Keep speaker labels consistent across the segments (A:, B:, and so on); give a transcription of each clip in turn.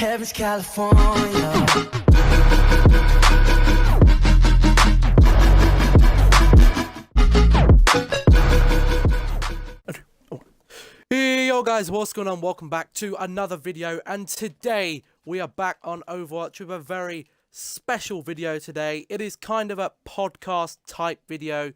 A: Heaven's California.
B: Hey yo guys, what's going on? Welcome back to another video, and today we are back on Overwatch with a very special video today. It is kind of a podcast type video.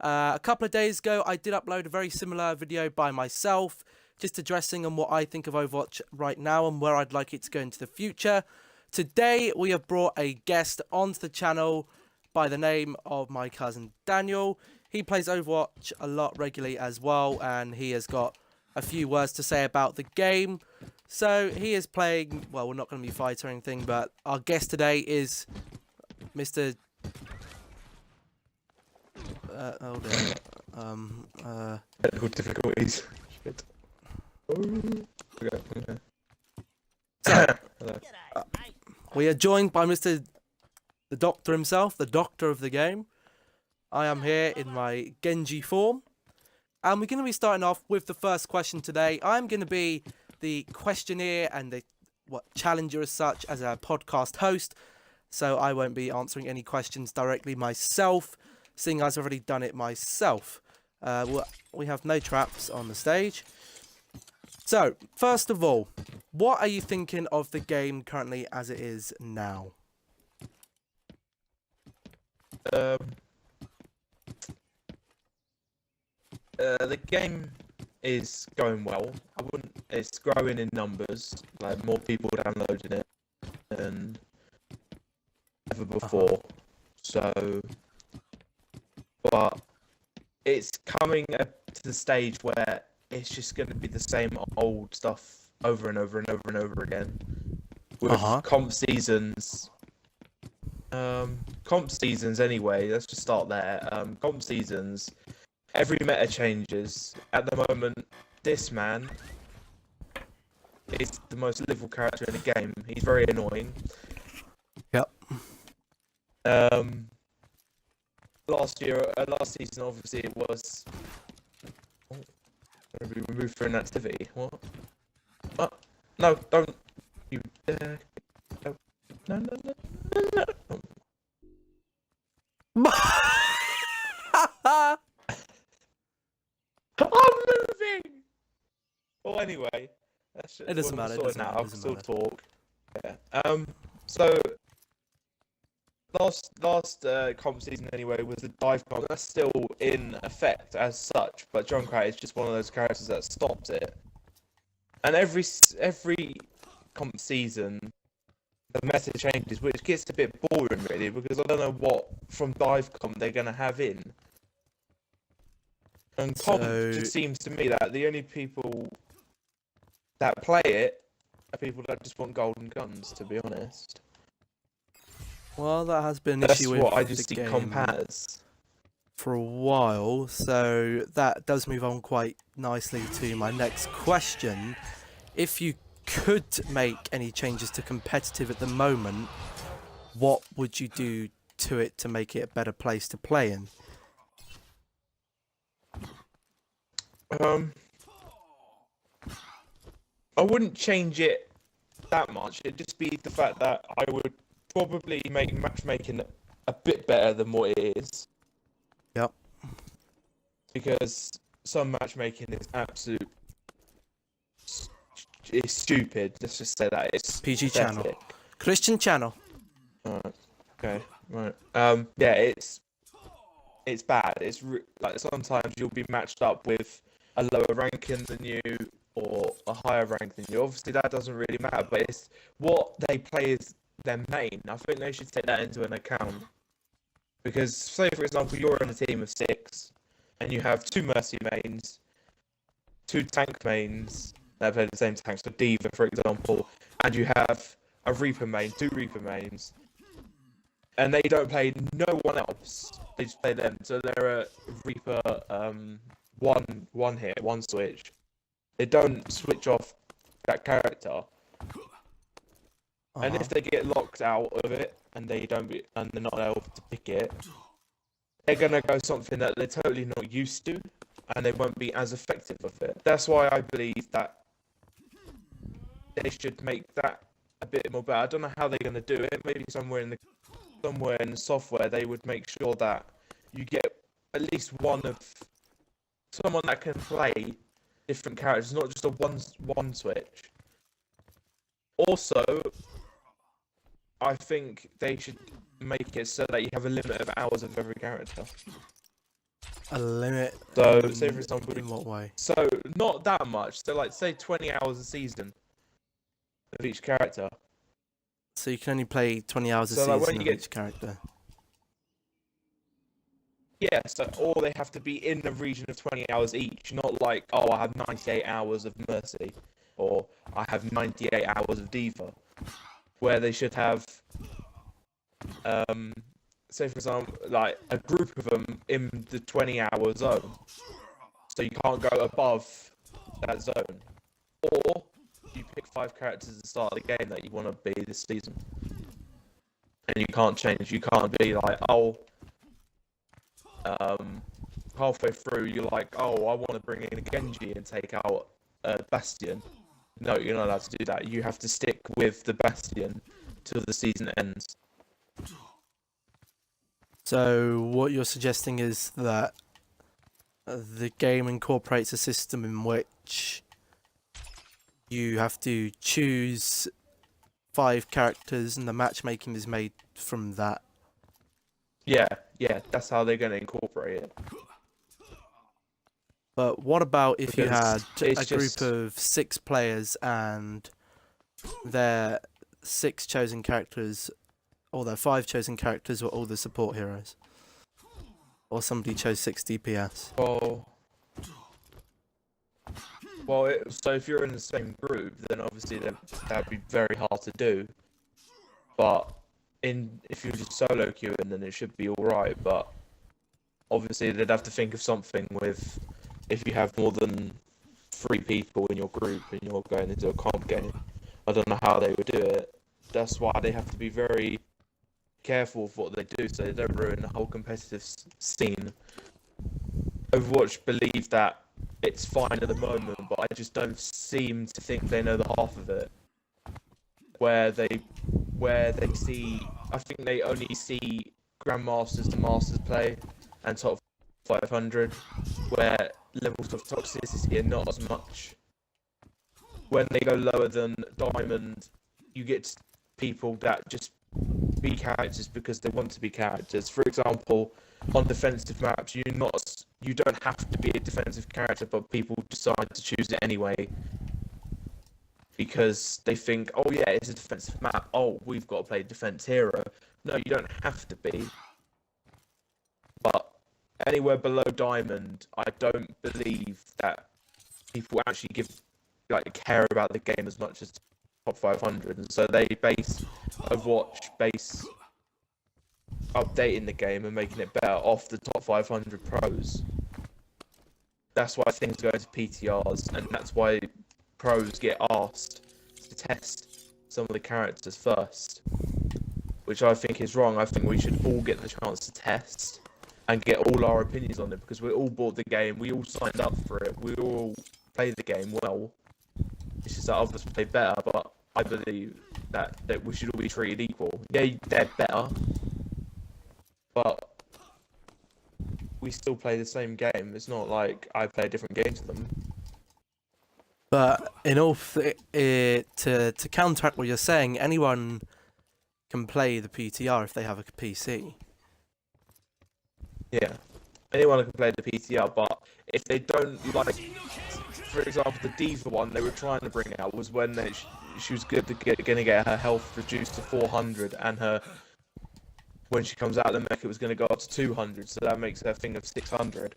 B: A couple of days ago I did upload a very similar video by myself, just addressing on what I think of Overwatch right now and where I'd like it to go into the future. Today we have brought a guest onto the channel by the name of my cousin Daniel. He plays Overwatch a lot regularly as well, and he has got a few words to say about the game. So he is playing, well, we're not going to be fighting or anything, but our guest today is Mr.
C: Technical difficulties. Shit. Okay.
B: So, we are joined by Mr. the Doctor himself, the Doctor of the game. I am here in my Genji form. And we're going to be starting off with the first question today. I'm going to be the questionnaire and the challenger as such as a podcast host. So I won't be answering any questions directly myself, seeing as I've already done it myself. We have no traps on the stage. So, first of all, what are you thinking of the game currently as it is now?
C: The game is going well. It's growing in numbers, like more people downloading it than ever before. So, but it's coming to the stage where it's just going to be the same old stuff over and over and over and over again. With comp seasons. Comp seasons anyway, let's just start there. Comp seasons. Every meta changes. At the moment, this man is the most livable character in the game. He's very annoying.
B: Yep.
C: Last season, obviously, it was. Oh, we removed for inactivity. What? Oh, no, don't. You dare. No. I'm moving! Well, anyway.
B: It doesn't matter.
C: I can still talk. Yeah. So, last comp season anyway was the dive comp. That's still in effect as such, but Junkrat is just one of those characters that stops it. And every comp season, the meta changes, which gets a bit boring really, because I don't know what from dive comp they're gonna have in. And comp just seems to me that the only people that play it are people that just want golden guns, to be honest.
B: Well, that has been an issue with
C: That's what I just see
B: game
C: comp as.
B: for a while, so that does move on quite nicely to my next question. If you could make any changes to competitive at the moment, what would you do to it to make it a better place to play in?
C: I wouldn't change it that much. It'd just be the fact that I would probably make matchmaking a bit better than what it is.
B: Yep.
C: Because some matchmaking is it's stupid. Let's just say that it's
B: PG
C: pathetic.
B: channel. Christian channel.
C: Alright. Okay. Right. Yeah. It's bad. It's like sometimes you'll be matched up with a lower ranking than you or a higher rank than you. Obviously, that doesn't really matter, but it's what they play is their main. I think they should take that into an account. Because, say for example, you're in a team of 6, and you have 2 Mercy mains, 2 tank mains that play the same tanks, so Diva, for example, and you have a Reaper main, 2 Reaper mains, and they don't play no one else. They just play them. So they're a Reaper one hit, one switch. They don't switch off that character. And if they get locked out of it and they're not able to pick it, they're gonna go something that they're totally not used to, and they won't be as effective with it. That's why I believe that they should make that a bit more better. I don't know how they're going to do it. Maybe somewhere in the software they would make sure that you get at least someone that can play different characters, not just a one switch. Also, I think they should make it so that you have a limit of hours of every character.
B: A limit?
C: So, say for example,
B: in what way?
C: So not that much. So like, say 20 hours a season of each character.
B: So you can only play 20 hours a
C: So, like,
B: season
C: when
B: of
C: you
B: each character.
C: Yeah, so or they have to be in the region of 20 hours each, not like, oh, I have 98 hours of Mercy, or I have 98 hours of Diva, where they should have, say for example, like a group of them in the 20-hour zone, so you can't go above that zone, or you pick 5 characters at the start of the game that you want to be this season, and you can't change. You can't be like, oh. Halfway through, you're like, oh, I want to bring in a Genji and take out Bastion. No, you're not allowed to do that. You have to stick with the Bastion till the season ends.
B: So what you're suggesting is that the game incorporates a system in which you have to choose 5 characters and the matchmaking is made from that.
C: Yeah, that's how they're going to incorporate it.
B: But what about if you had
C: Because
B: a group of 6 players and their 6 chosen characters, or their 5 chosen characters were all the support heroes? Or somebody chose 6 DPS?
C: So if you're in the same group, then obviously that'd be very hard to do. But if you're just solo queuing, then it should be alright. But obviously they'd have to think of something with, if you have more than 3 people in your group and you're going into a comp game. I don't know how they would do it. That's why they have to be very careful of what they do so they don't ruin the whole competitive scene. Overwatch believe that it's fine at the moment, but I just don't seem to think they know the half of it. Where they see, I think they only see Grandmasters to Masters play and top 500, where levels of toxicity are not as much. When they go lower than Diamond, you get people that just be characters because they want to be characters. For example, on defensive maps, you don't have to be a defensive character, but people decide to choose it anyway because they think, oh yeah, it's a defensive map. Oh, we've got to play defense hero. No, you don't have to be. But anywhere below Diamond, I don't believe that people actually care about the game as much as top 500, and so they base Overwatch updating the game and making it better off the top 500 pros. That's why things go to PTRs, and that's why pros get asked to test some of the characters first, which I think is wrong. I think we should all get the chance to test and get all our opinions on it, because we all bought the game, we all signed up for it, we all play the game well. It's just that others play better, but I believe that we should all be treated equal. Yeah, they're better, but we still play the same game. It's not like I play a different game to them.
B: But to counteract what you're saying, anyone can play the PTR if they have a PC.
C: Yeah, anyone can play the PTR, but if they don't, like, for example, the Diva one they were trying to bring out was when she was going to get her health reduced to 400, and when she comes out of the mech it was going to go up to 200, so that makes her thing of 600.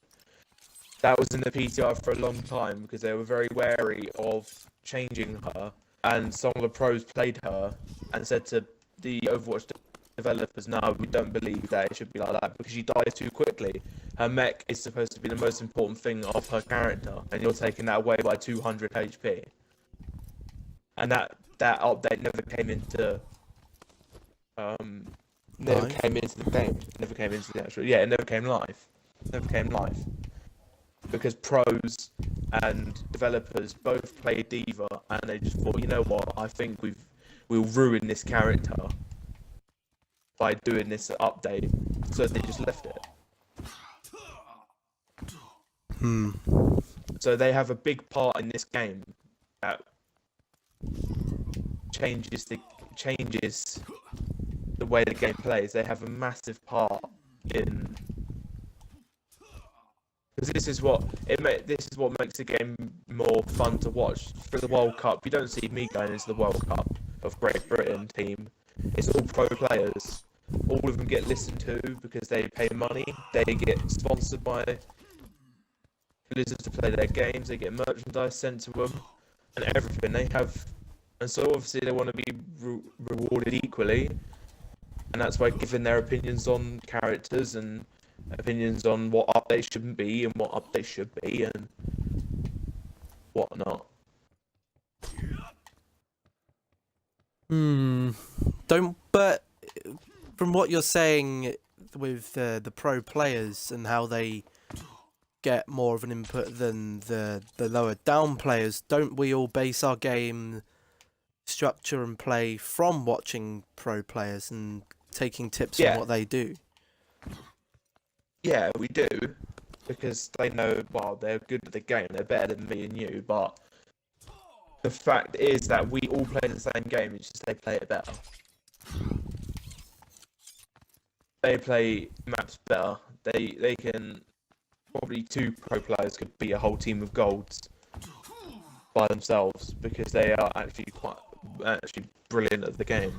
C: That was in the PTR for a long time because they were very wary of changing her, and some of the pros played her and said to the Overwatch developers, no, we don't believe that it should be like that because she dies too quickly. Her mech is supposed to be the most important thing of her character, and you're taking that away by 200 HP. And that update never came into came into the game. Never came into the actual. Yeah, it never came live. Never came live. Because pros and developers both play Diva, and they just thought, you know what? I think we'll ruin this character by doing this update. So they just left it. So they have a big part in this game that changes the way the game plays. They have a massive part in, because this is what makes the game more fun to watch. For the World Cup, you don't see me going into the World Cup of Great Britain team. It's all pro players. All of them get listened to because they pay money. They get sponsored by Blizzard to play their games. They get merchandise sent to them and everything. They have, and so obviously they want to be rewarded equally, and that's by giving their opinions on characters and opinions on what updates shouldn't be and what updates should be and whatnot.
B: But from what you're saying with the pro players and how they get more of an input than the lower down players, don't we all base our game structure and play from watching pro players and taking tips from what they do?
C: Yeah, we do, because they know, well, they're good at the game, they're better than me and you, but the fact is that we all play the same game, it's just they play it better. They play maps better. They can, probably 2 pro players could beat a whole team of golds by themselves, because they are actually brilliant at the game.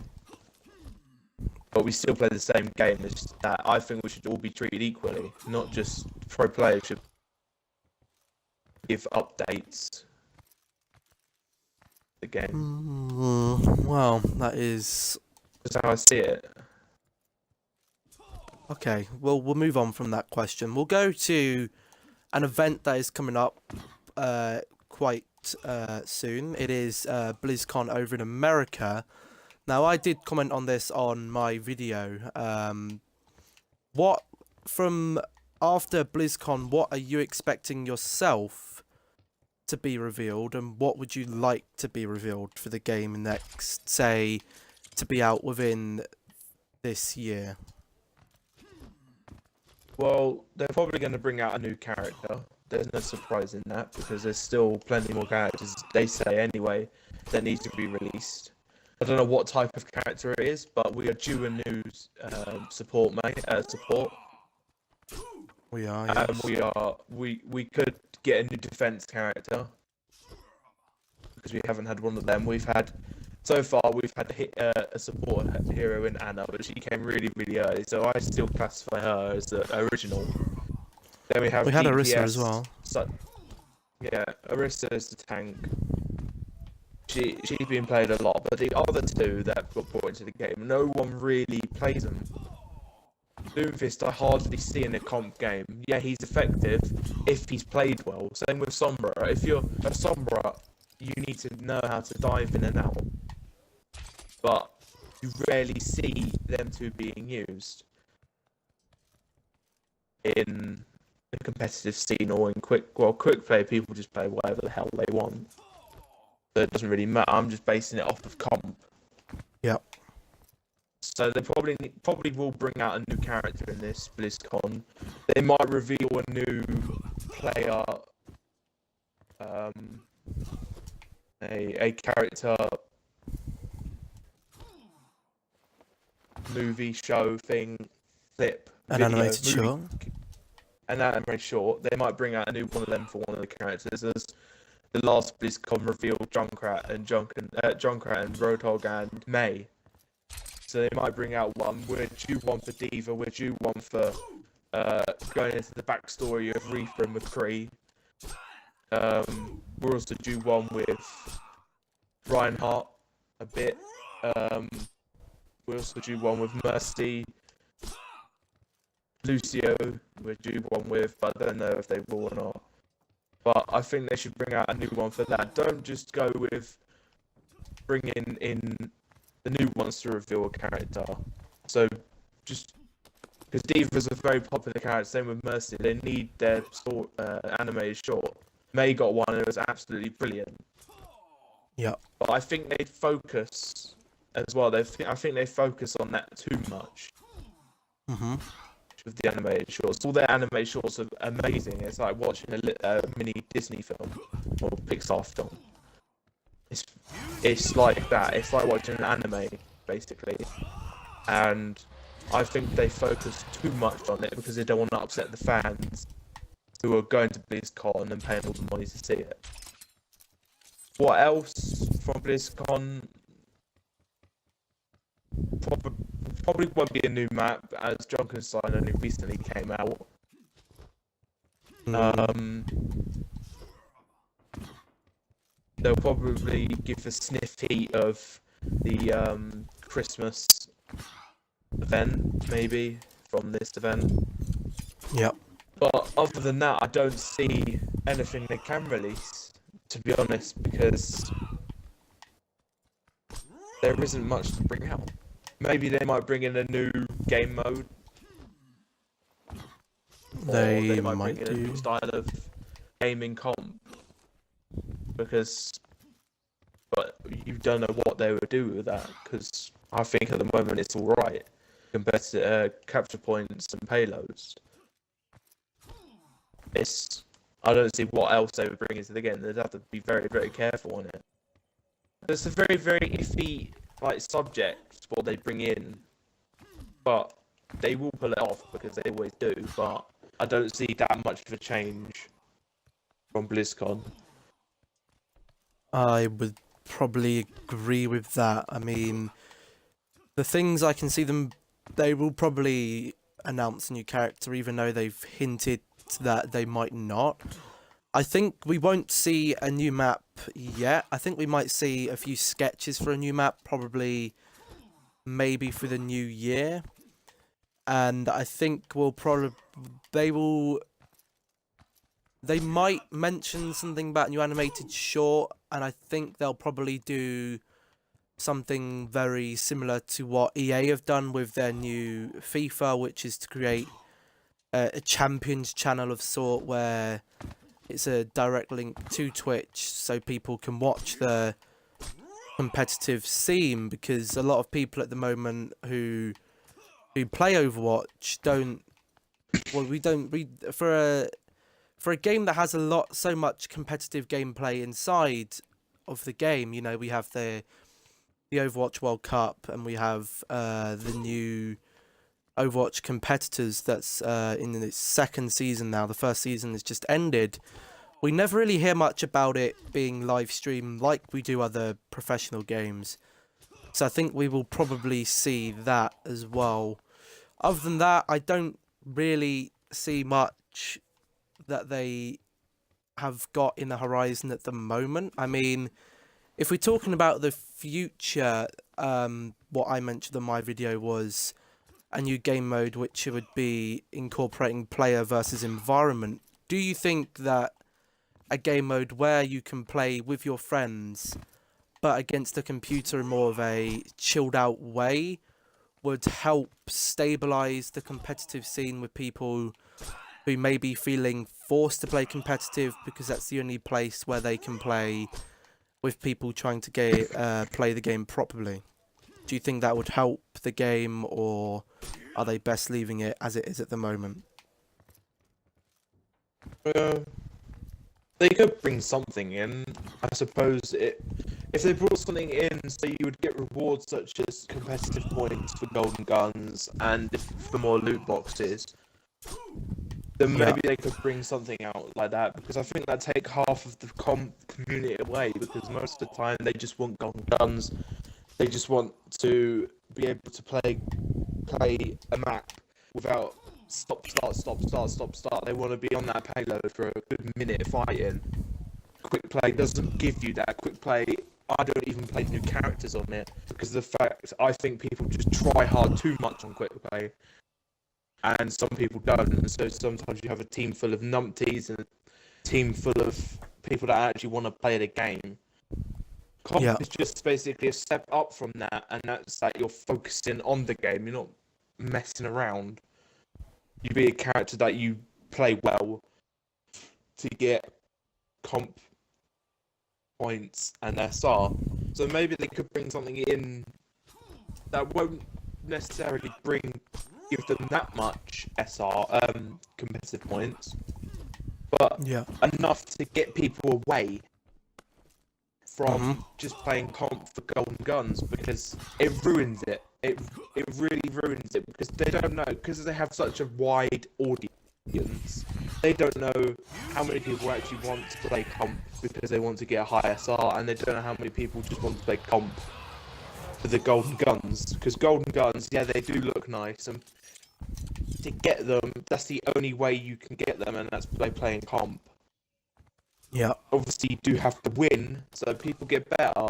C: But we still play the same game. It's just that I think we should all be treated equally, not just pro players should give updates to the game.
B: Well, that is...
C: That's how I see it.
B: Okay, well, we'll move on from that question. We'll go to an event that is coming up quite soon. It is BlizzCon over in America. Now, I did comment on this on my video. What, from after BlizzCon, what are you expecting yourself to be revealed, and what would you like to be revealed for the game next, say, to be out within this year?
C: Well, they're probably going to bring out a new character. There's no surprise in that, because there's still plenty more characters, they say anyway, that need to be released. I don't know what type of character it is, but we are due a new support.
B: We are. Yes.
C: We could get a new defense character, because we haven't had one of them. So far we've had a support hero in Anna, but she came really early, so I still classify her as the original. Then we had
B: DPS, Orisa as well.
C: Yeah, Orisa is the tank. She's been played a lot, but the other 2 that got brought into the game, no one really plays them. Doomfist I hardly see in a comp game. Yeah, he's effective if he's played well. Same with Sombra. If you're a Sombra, you need to know how to dive in and out. But you rarely see them 2 being used in a competitive scene or in quick play. People just play whatever the hell they want. So it doesn't really matter. I'm just basing it off of comp.
B: Yep.
C: So they probably will bring out a new character in this BlizzCon. They might reveal a new player, a character movie show thing, clip,
B: An
C: video,
B: animated short.
C: An animated short. They might bring out a new one of them for one of the characters. As the last BlizzCon revealed Junkrat and Roadhog and May. So they might bring out one. We're due one for Diva. We're due one for going into the backstory of Reaper and McCree. We're also due one with Reinhardt a bit. We're also due one with Mercy. Lucio, we're due one with, but I don't know if they will or not. But I think they should bring out a new one for that. Don't just go with bringing in the new ones to reveal a character. So just because Diva's a very popular character, same with Mercy, they need their animated short. May got one and it was absolutely brilliant.
B: Yeah.
C: But I think they'd focus as well. I think they focus on that too much.
B: Mm-hmm.
C: With the animated shorts, all their animated shorts are amazing. It's like watching a mini Disney film or Pixar film. It's like that. It's like watching an anime, basically. And I think they focus too much on it because they don't want to upset the fans who are going to BlizzCon and paying all the money to see it. What else from BlizzCon? Probably won't be a new map, as Junkenstein only recently came out. They'll probably give a snippet of the Christmas event, maybe, from this event.
B: Yep.
C: But other than that, I don't see anything they can release, to be honest, because there isn't much to bring out. Maybe they might bring in a new game mode.
B: They
C: might
B: might
C: bring in a
B: do.
C: new style of gaming comp. But you don't know what they would do with that, because I think at the moment it's alright compared to capture points and payloads. I don't see what else they would bring into the game. They'd have to be very, very careful on it. It's a very, very iffy subject what they bring in, but they will pull it off because they always do. But I don't see that much of a change from BlizzCon.
B: I would probably agree with that. I mean, the things I can see them, they will probably announce a new character, even though they've hinted that they might not. I think we won't see a new map yet. I think we might see a few sketches for a new map, probably maybe for the new year. And I think they might mention something about new animated short, and I think they'll probably do something very similar to what EA have done with their new FIFA, which is to create a champions channel of sort where it's a direct link to Twitch so people can watch the competitive scene, because a lot of people at the moment who play Overwatch for a game that has so much competitive gameplay inside of the game. You know, we have the Overwatch World Cup, and we have the new Overwatch competitors that's in its second season now. The first season has just ended. We never really hear much about it being live streamed like we do other professional games. So I think we will probably see that as well. Other than that, I don't really see much that they have got in the horizon at the moment. I mean, if we're talking about the future, what I mentioned in my video was a new game mode which would be incorporating player versus environment. Do you think that a game mode where you can play with your friends but against the computer in more of a chilled out way would help stabilize the competitive scene with people who may be feeling forced to play competitive because that's the only place where they can play with people trying to play the game properly? Do you think that would help the game, or are they best leaving it as it is at the moment?
C: They could bring something in. I suppose if they brought something in, so you would get rewards such as competitive points for golden guns and for more loot boxes, then maybe they could bring something out like that, because I think that take half of the community away, because most of the time they just want golden guns. They just want to be able to play a map without stop, start. They want to be on that payload for a good minute fighting. Quick play doesn't give you that. Quick play, I don't even play new characters on it, because of the fact I think people just try hard too much on quick play, and some people don't. And so sometimes you have a team full of numpties and a team full of people that actually want to play the game. Comp is just basically a step up from that, and that's that you're focusing on the game. You're not messing around. You be a character that you play well to get comp points and SR. So maybe they could bring something in that won't necessarily give them that much SR competitive points, but
B: Yeah.
C: enough to get people away from
B: Mhm.
C: just playing comp for golden guns, because it ruins it. It really ruins it, because they don't know, because they have such a wide audience. They don't know how many people actually want to play comp because they want to get a high SR, and they don't know how many people just want to play comp for the golden guns. Because golden guns, yeah, they do look nice, and to get them, that's the only way you can get them, and that's by playing comp.
B: Yeah.
C: Obviously, you do have to win, so people get better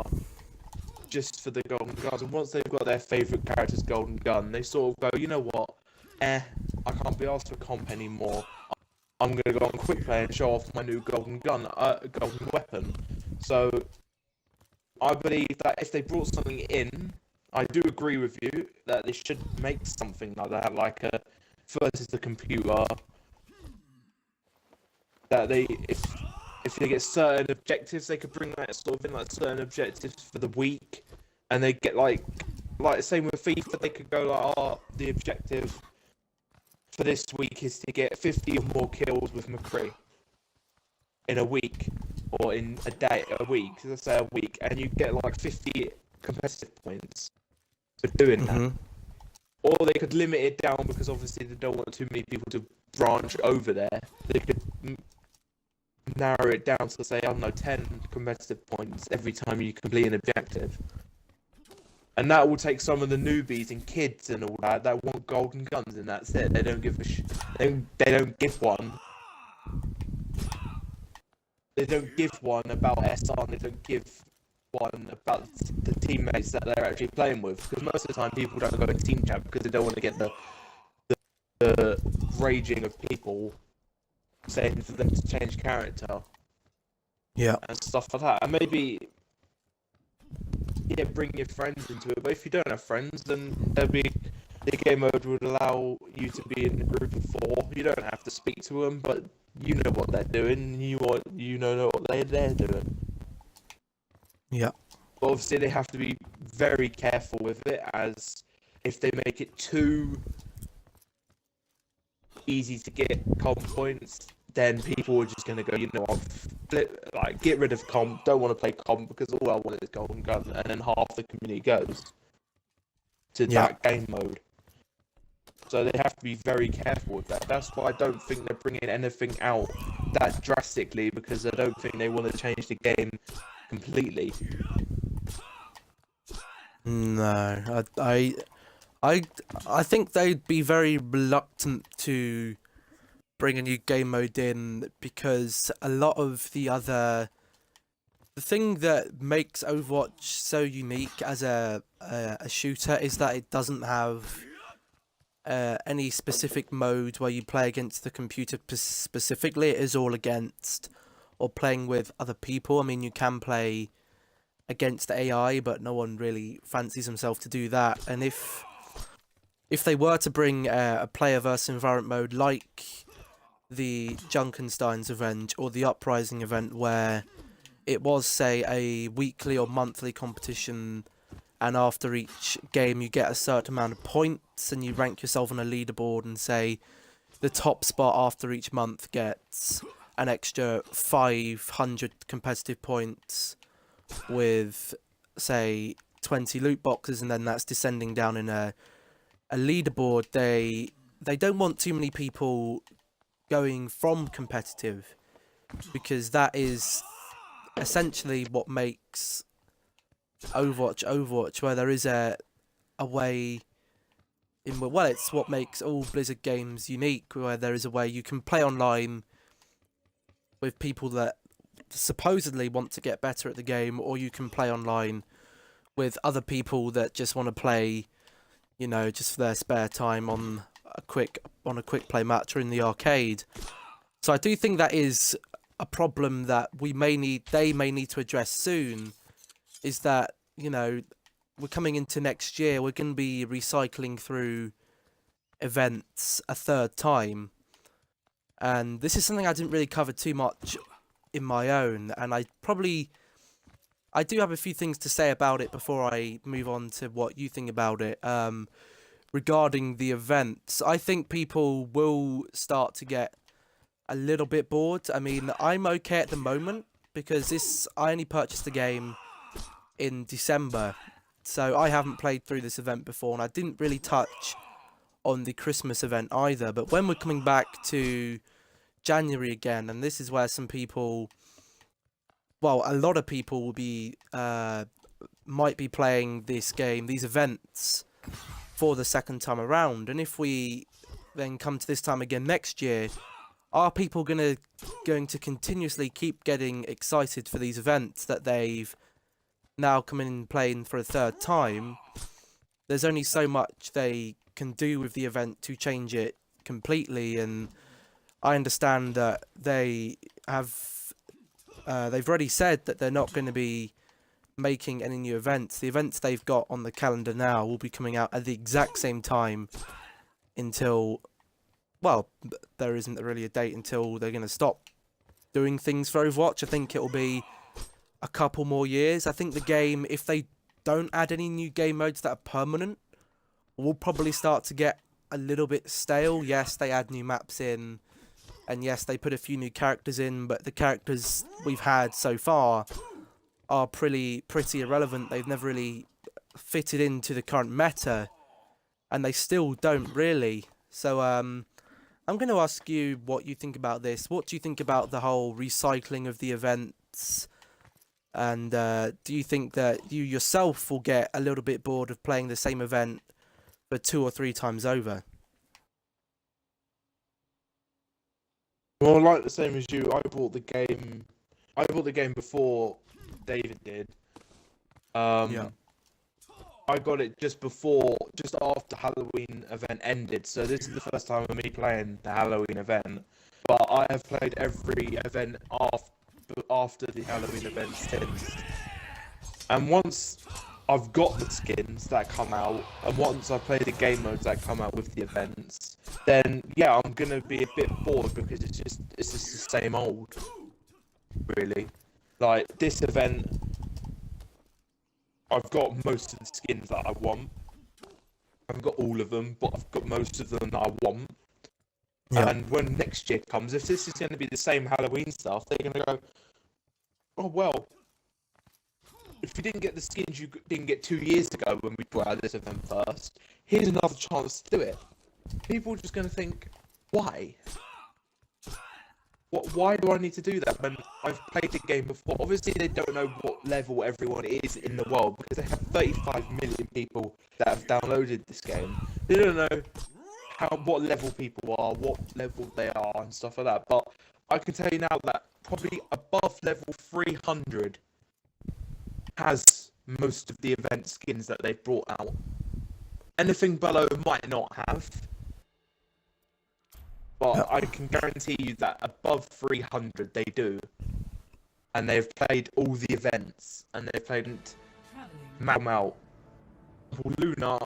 C: just for the golden guns. And once they've got their favourite character's golden gun, they sort of go, you know what? I can't be asked for comp anymore. I'm going to go on quick play and show off my new golden golden weapon. So I believe that if they brought something in, I do agree with you that they should make something like that, like a versus the computer. That if they get certain objectives, they could bring that sort of in, like certain objectives for the week, and they get like same with FIFA, they could go like, oh, the objective for this week is to get 50 or more kills with McCree in a week, or in a week, let's say a week, and you get like 50 competitive points for doing that.
B: Mhm.
C: Or they could limit it down, because obviously they don't want too many people to branch over there. They could narrow it down to, say, I don't know, 10 competitive points every time you complete an objective. And that will take some of the newbies and kids and all that want golden guns, and that's it. They don't give a they don't give one. They don't give one about SR, and they don't give one about the teammates that they're actually playing with. Because most of the time people don't go into team chat because they don't want to get the raging of people saying for them to change character.
B: Yeah.
C: And stuff like that. And maybe, yeah, bring your friends into it. But if you don't have friends, then the game mode would allow you to be in a group of 4. You don't have to speak to them, but you know what they're doing. You know what they're doing.
B: Yeah.
C: But obviously, they have to be very careful with it, as if they make it too easy to get comp points, then people are just going to go, you know what, get rid of comp, don't want to play comp because all I want is golden gun, and then half the community goes to that game mode. So they have to be very careful with that. That's why I don't think they're bringing anything out that drastically, because I don't think they want to change the game completely.
B: No, I think they'd be very reluctant to bring a new game mode in, because a lot of the thing that makes Overwatch so unique as a shooter is that it doesn't have any specific mode where you play against the computer specifically. It is all against or playing with other people. I mean, you can play against AI, but no one really fancies himself to do that. And if they were to bring a player versus environment mode like the Junkenstein's event or the Uprising event, where it was, say, a weekly or monthly competition, and after each game you get a certain amount of points and you rank yourself on a leaderboard, and say the top spot after each month gets an extra 500 competitive points with, say, 20 loot boxes, and then that's descending down in a leaderboard. They don't want too many people going from competitive, because that is essentially what makes Overwatch, where there is a way in, well, it's what makes all Blizzard games unique, where there is a way you can play online with people that supposedly want to get better at the game, or you can play online with other people that just want to play, you know, just for their spare time on a quick play match or in the arcade. So I do think that is a problem that they may need to address soon, is that, you know, we're coming into next year, we're going to be recycling through events a third time. And this is something I didn't really cover too much in my own, and I I do have a few things to say about it before I move on to what you think about it. Regarding the events, I think people will start to get a little bit bored. I mean, I'm okay at the moment because I only purchased the game in December, so I haven't played through this event before, and I didn't really touch on the Christmas event either. But when we're coming back to January again, and this is where some people, well, a lot of people will be might be playing this game, these events, for the second time around. And if we then come to this time again next year, are people going to continuously keep getting excited for these events that they've now come in and playing for a third time? There's only so much they can do with the event to change it completely, and I understand that they've already said that they're not going to be making any new events. The events they've got on the calendar now will be coming out at the exact same time until, well, there isn't really a date until they're going to stop doing things for Overwatch. I think it'll be a couple more years. I think the game, if they don't add any new game modes that are permanent, will probably start to get a little bit stale. Yes, they add new maps in, and yes, they put a few new characters in, but the characters we've had so far are pretty irrelevant. They've never really fitted into the current meta, and they still don't really. So I'm going to ask you what you think about this. What do you think about the whole recycling of the events? And do you think that you yourself will get a little bit bored of playing the same event for 2 or 3 times over?
C: Well, like the same as you, I bought the game before David did.
B: Yeah.
C: I got it just after Halloween event ended. So this is the first time of me playing the Halloween event. But I have played every event after the Halloween event since. And once I've got the skins that come out, and once I play the game modes that come out with the events, then yeah, I'm gonna be a bit bored because it's just the same old, really. Like this event, I've got most of the skins that I want. I haven't got all of them, but I've got most of them that I want. Yeah. And when next year comes, if this is going to be the same Halloween stuff, they're going to go, oh well, if you didn't get the skins you didn't get 2 years ago when we brought out this event first, here's another chance to do it. People are just going to think, why? Why do I need to do that when I've played the game before? Obviously, they don't know what level everyone is in the world because they have 35 million people that have downloaded this game. They don't know what level people are, what level they are, and stuff like that. But I can tell you now that probably above level 300 has most of the event skins that they've brought out. Anything below might not have. But I can guarantee you that above 300 they do. And they've played all the events. And they've played Mal, Luna,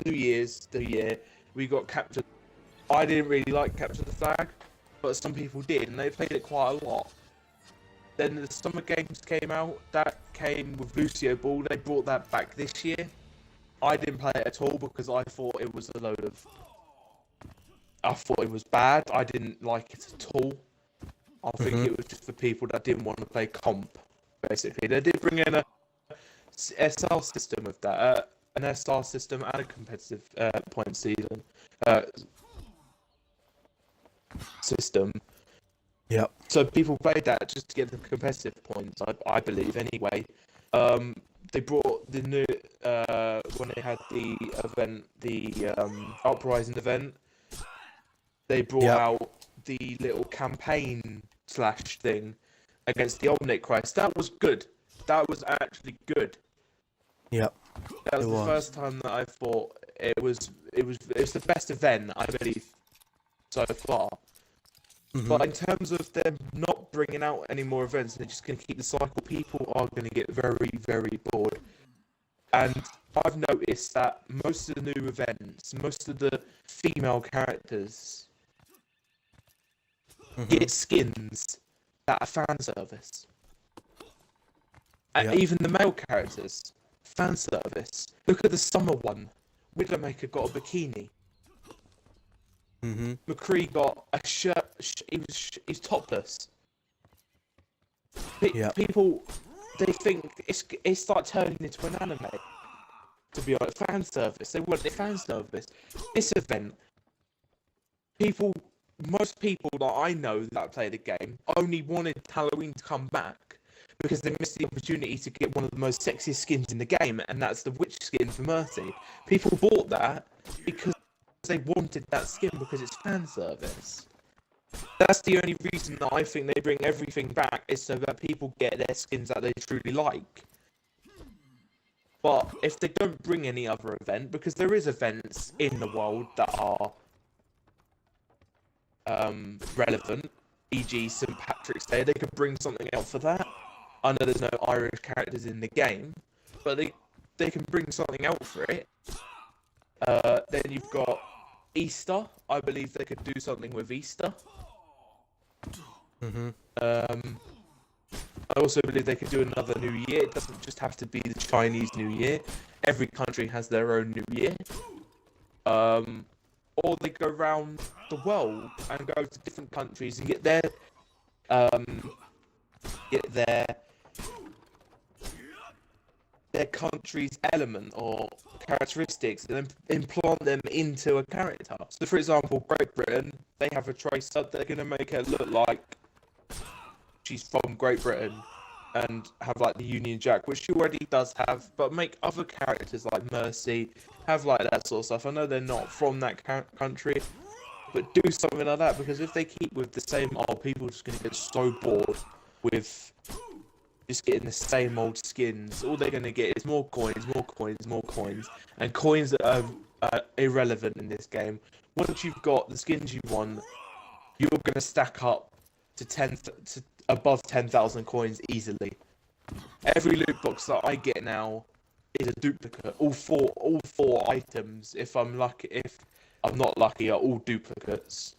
C: New Year's, the year. We got Capture. I didn't really like Capture the Flag, but some people did, and they played it quite a lot. Then the Summer Games came out. That came with Lucio Ball. They brought that back this year. I didn't play it at all because I thought it was I thought it was bad. I didn't like it at all. I think it was just for people that didn't want to play comp, basically. They did bring in a SR system with that, an SR system and a competitive point system.
B: Yep.
C: So people played that just to get the competitive points, I believe, anyway. They brought the new, when they had the event, the Uprising event, they brought out the little campaign / thing against the Omnic Christ. That was good. That was actually good.
B: Yep.
C: That was the first time that I thought it was the best event, I believe, so far. But in terms of them not bringing out any more events, they're just going to keep the cycle. People are going to get very, very bored. And I've noticed that most of the new events, most of the female characters get skins that are fan service. Even the male characters, fan service. Look at the summer one. Widowmaker got a bikini. McCree got a shirt. He's topless. People, they think it's like turning into an anime. To be honest, fan service. They want the fan service. This event, most people that I know that play the game only wanted Halloween to come back because they missed the opportunity to get one of the most sexiest skins in the game, and that's the witch skin for Mercy. People bought that because they wanted that skin because it's fan service. That's the only reason that I think they bring everything back, is so that people get their skins that they truly like. But if they don't bring any other event, because there is events in the world that are relevant, e.g. St. Patrick's Day, they could bring something out for that. I know there's no Irish characters in the game, but they can bring something out for it. Then you've got Easter. I believe they could do something with Easter. I also believe they could do another New Year. It doesn't just have to be the Chinese New Year. Every country has their own New Year. Or they go around the world and go to different countries and get their country's element or characteristics and then implant them into a character. So, for example, Great Britain, they have a tracer. They're going to make her look like she's from Great Britain and have like the Union Jack, which she already does have, but make other characters like Mercy have like that sort of stuff. I know they're not from that country, but do something like that, because if they keep with the same old, people are just going to get so bored with just getting the same old skins. All they're going to get is more coins, and coins that are irrelevant in this game. Once you've got the skins you want, you're going to stack up to above 10,000 coins easily. Every loot box that I get now is a duplicate. All four items, if I'm not lucky, are all duplicates.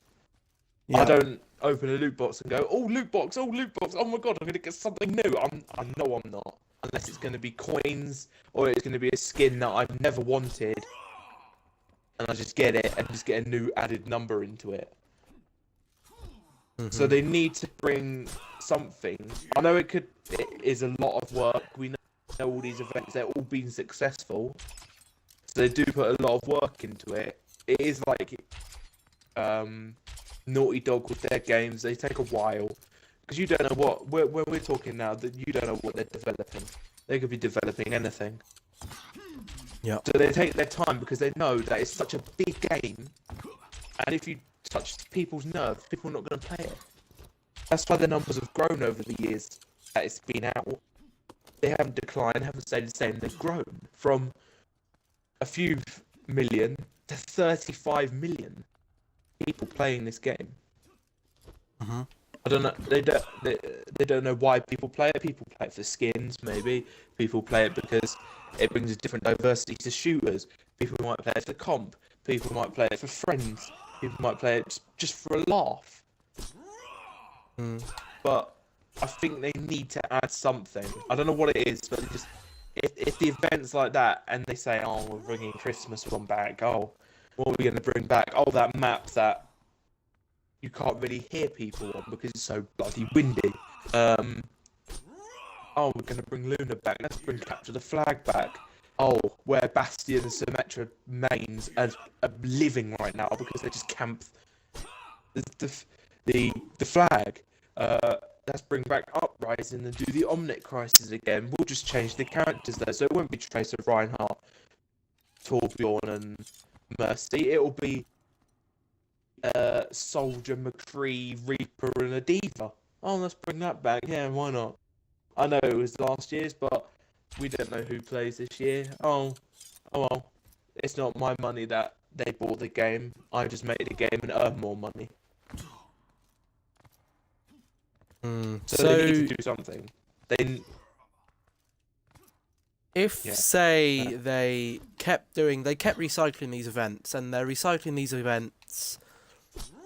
C: Yeah. I don't open a loot box and go, oh loot box, oh my god, I'm gonna get something new. I know I'm not, unless it's gonna be coins or it's gonna be a skin that I've never wanted, and I just get it and just get a new added number into it. So they need to bring something. I know it is a lot of work. We know all these events, they're all been successful. So they do put a lot of work into it. It is like Naughty Dog with their games. They take a while. Because you don't know what, when we're talking now, that you don't know what they're developing. They could be developing anything. Yeah. So they take their time because they know that it's such a big game. And if you touch people's nerves, people are not going to play it. That's why the numbers have grown over the years that it's been out. They haven't declined, haven't stayed the same. They've grown from a few million to 35 million people playing this game. I don't know. They don't know why people play it. People play it for skins, maybe. People play it because it brings a different diversity to shooters. People might play it for comp. People might play it for friends. People might play it just for a laugh. But I think they need to add something. I don't know what it is, but just if the events like that and they say, oh, we're bringing Christmas one back. Oh, what are we going to bring back? Oh, that map that you can't really hear people on because it's so bloody windy. Oh, we're going to bring Luna back. Let's bring Capture the Flag back. Oh, where Bastion and Symmetra mains are living right now because they just camp the flag. Let's bring back Uprising and do the Omnic Crisis again. We'll just change the characters there, so it won't be Tracer, Reinhardt, Torbjorn and Mercy. It'll be Soldier, McCree, Reaper and a Diva. Oh, let's bring that back. Yeah, why not? I know it was last year's, but we don't know who plays this year. Oh well. It's not my money that they bought the game. I just made the game and earn more money. So they need to do something.
B: They kept recycling these events, and they're recycling these events,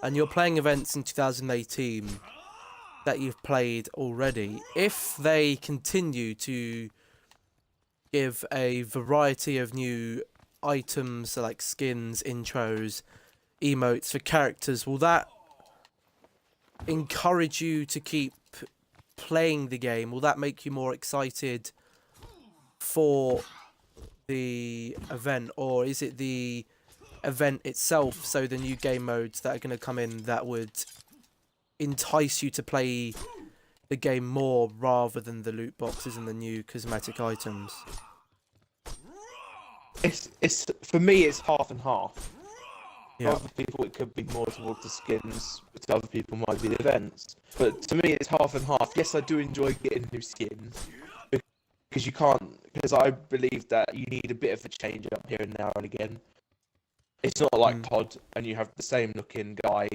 B: and you're playing events in 2018 that you've played already, if they continue to give a variety of new items, so like skins, intros, emotes for characters, will that encourage you to keep playing the game? Will that make you more excited for the event, or is it the event itself, so the new game modes that are going to come in, that would entice you to play the game more rather than the loot boxes and the new cosmetic items?
C: It's for me, it's half and half.
B: Yeah.
C: For other people, it could be more towards the skins. To other people, might be the events. But to me, it's half and half. Yes, I do enjoy getting new skins because you can't. Because I believe that you need a bit of a change up here and now and again. It's not like COD, and you have the same looking guy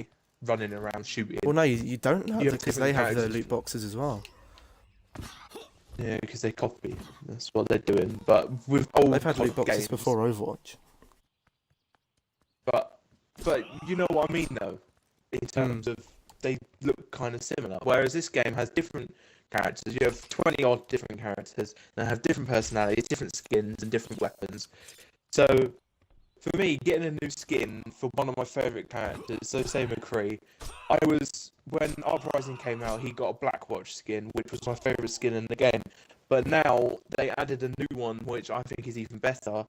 C: running around shooting.
B: Well, no, you don't know,
C: You have
B: because they
C: different
B: have the
C: characters.
B: loot boxes as well.
C: Yeah, because they copy. That's what they're doing. But with old
B: They've had
C: COD
B: loot boxes
C: games,
B: before Overwatch.
C: But you know what I mean, though, in terms of they look kind of similar. Whereas this game has different characters. You have 20 odd different characters that have different personalities, different skins, and different weapons. So for me, getting a new skin for one of my favourite characters, so say McCree, when Uprising came out, he got a Blackwatch skin, which was my favourite skin in the game. But now they added a new one, which I think is even better,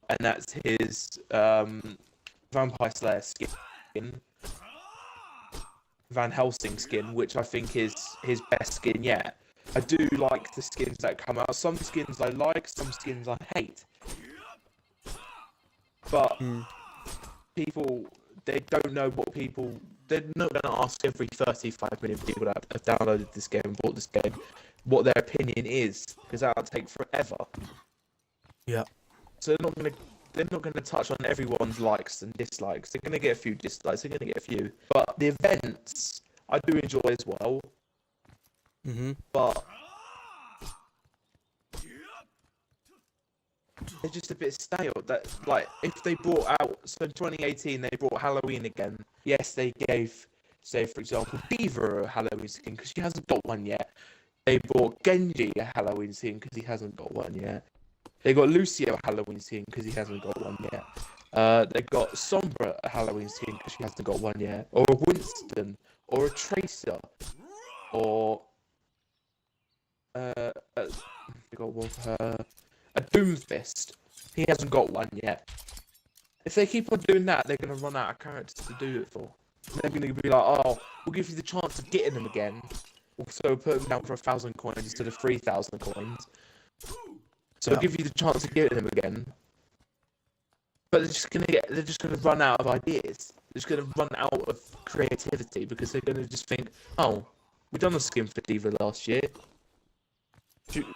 C: and that's his Vampire Slayer skin, Van Helsing skin, which I think is his best skin yet. I do like the skins that come out. Some skins I like, some skins I hate. But people, they don't know what people... They're not going to ask every 35 million people that have downloaded this game and bought this game what their opinion is, because that'll take forever.
B: Yeah.
C: So they're not going to touch on everyone's likes and dislikes. They're going to get a few dislikes. They're going to get a few. But the events, I do enjoy as well. But they're just a bit stale. That, like, if they brought out, so in 2018 they brought Halloween again. Yes, they gave, say for example, Beaver a Halloween skin because she hasn't got one yet. They brought Genji a Halloween skin because he hasn't got one yet. They got Lucio a Halloween skin because he hasn't got one yet. They got Sombra a Halloween skin because she hasn't got one yet. Or a Winston, or a Tracer, or they got one for her. A Doomfist. He hasn't got one yet. If they keep on doing that, they're going to run out of characters to do it for. They're going to be like, oh, we'll give you the chance of getting them again. So we'll put them down for 1,000 coins instead of 3,000 coins. So we'll give you the chance of getting them again. But they're just going to run out of ideas. They're just going to run out of creativity because they're going to just think, oh, we've done a skin for Diva last year.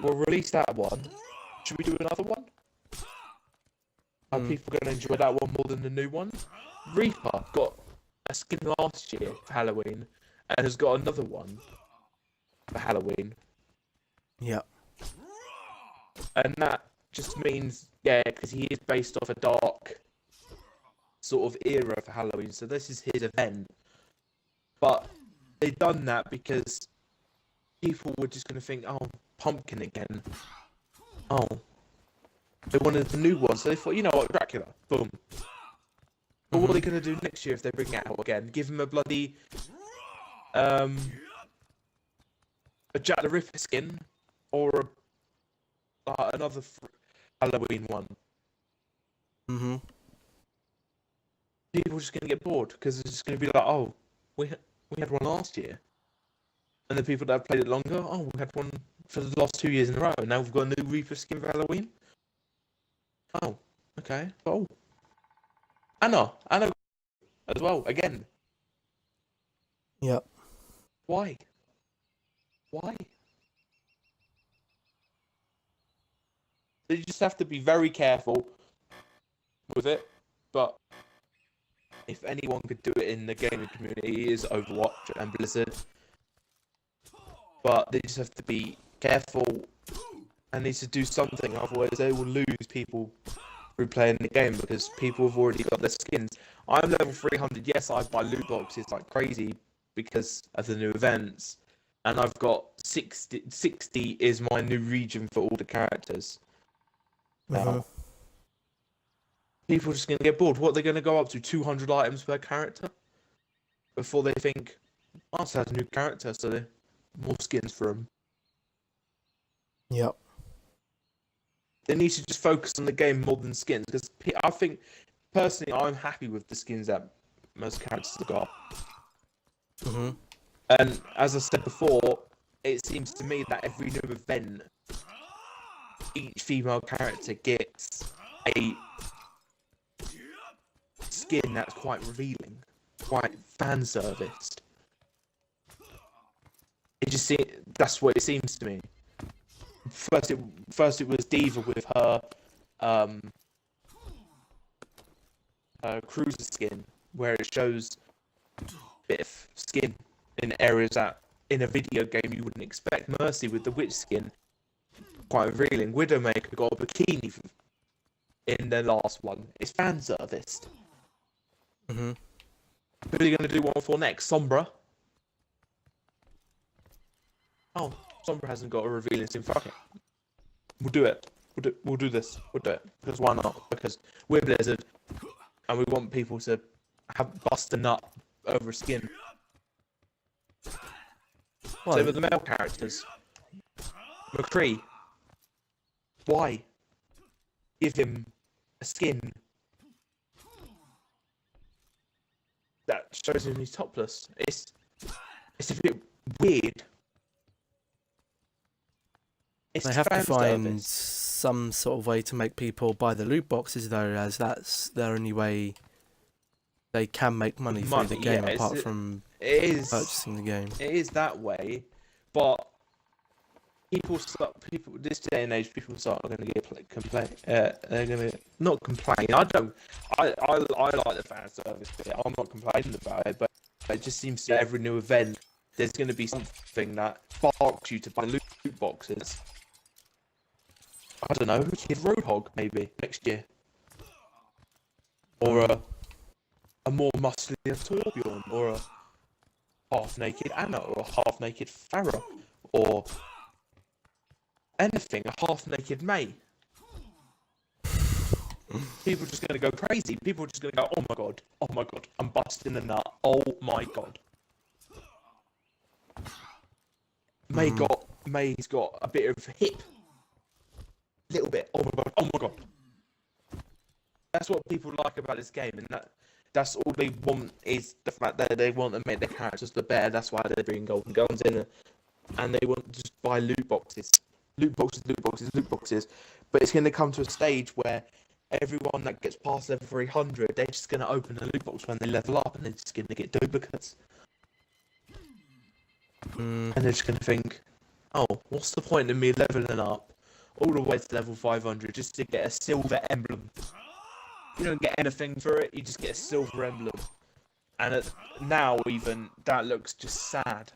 C: We'll release that one. Should we do another one? Are people going to enjoy that one more than the new one? Reaper got a skin last year for Halloween and has got another one for Halloween.
B: Yeah.
C: And that just means, yeah, because he is based off a dark sort of era for Halloween, so this is his event. But they've done that because people were just going to think, oh, Pumpkin again. Oh. They wanted the new one, so they thought, you know what, Dracula, boom. But what are they going to do next year if they bring it out again? Give him a bloody... a Jack the Ripper skin? Or another Halloween one? People are just going to get bored, because it's just going to be like, oh, we had one last year. And the people that have played it longer, oh, we had one for the last 2 years in a row, and now we've got a new Reaper skin for Halloween? Oh, okay. Oh. Anna as well, again.
B: Yep.
C: Why? You just have to be very careful with it, but if anyone could do it in the gaming community, it is Overwatch and Blizzard. But they just have to be careful and need to do something, otherwise they will lose people through playing the game because people have already got their skins. I'm level 300, yes, I buy loot boxes like crazy because of the new events, and I've got 60 is my new region for all the characters. Now, people are just going to get bored. What are they going to go up to? 200 items per character? Before they think, oh, so that's a new character, so there more skins for them.
B: Yep.
C: They need to just focus on the game more than skins, because I think, personally, I'm happy with the skins that most characters have got. And as I said before, it seems to me that every new event, each female character gets a skin that's quite revealing, quite fan serviced. That's what it seems to me. First it was Diva with her cruiser skin, where it shows a bit of skin in areas that in a video game you wouldn't expect. Mercy with the witch skin, quite revealing. Widowmaker got a bikini in their last one. It's fan serviced. Who are you going to do one for next? Sombra? Oh, Sombra hasn't got a revealing skin. Fuck it. We'll do it. We'll do this. We'll do it. Because why not? Because we're Blizzard, and we want people to bust a nut over a skin.
B: Well,
C: Same with the male characters. McCree. Why? Give him a skin that shows him he's topless. It's a bit weird.
B: they have to find some sort of way to make people buy the loot boxes, though, as that's the only way they can make money through the game, apart from purchasing the game.
C: It is that way, but people this day and age, people start going to get complain. They're going to not complain. I like the fan service bit. I'm not complaining about it, but it just seems that every new event there's going to be something that sparks you to buy loot boxes. I don't know, Kid Roadhog maybe next year, or a more muscular Torbjorn, or a half-naked Anna, or a half-naked Farah, or anything, a half-naked May. People are just going to go crazy. People are just going to go, oh my god, I'm busting a nut, oh my god. May's got a bit of hip. Little bit, oh my god. That's what people like about this game, and that's all they want, is the fact that they want to make their characters look better. That's why they bring golden guns in, and they want to just buy loot boxes. But it's going to come to a stage where everyone that gets past level 300, they're just going to open a loot box when they level up, and they're just going to get duplicates. And they're just going to think, oh, what's the point of me leveling up all the way to level 500 just to get a silver emblem? You don't get anything for it, you just get a silver emblem. And now even, that looks just sad.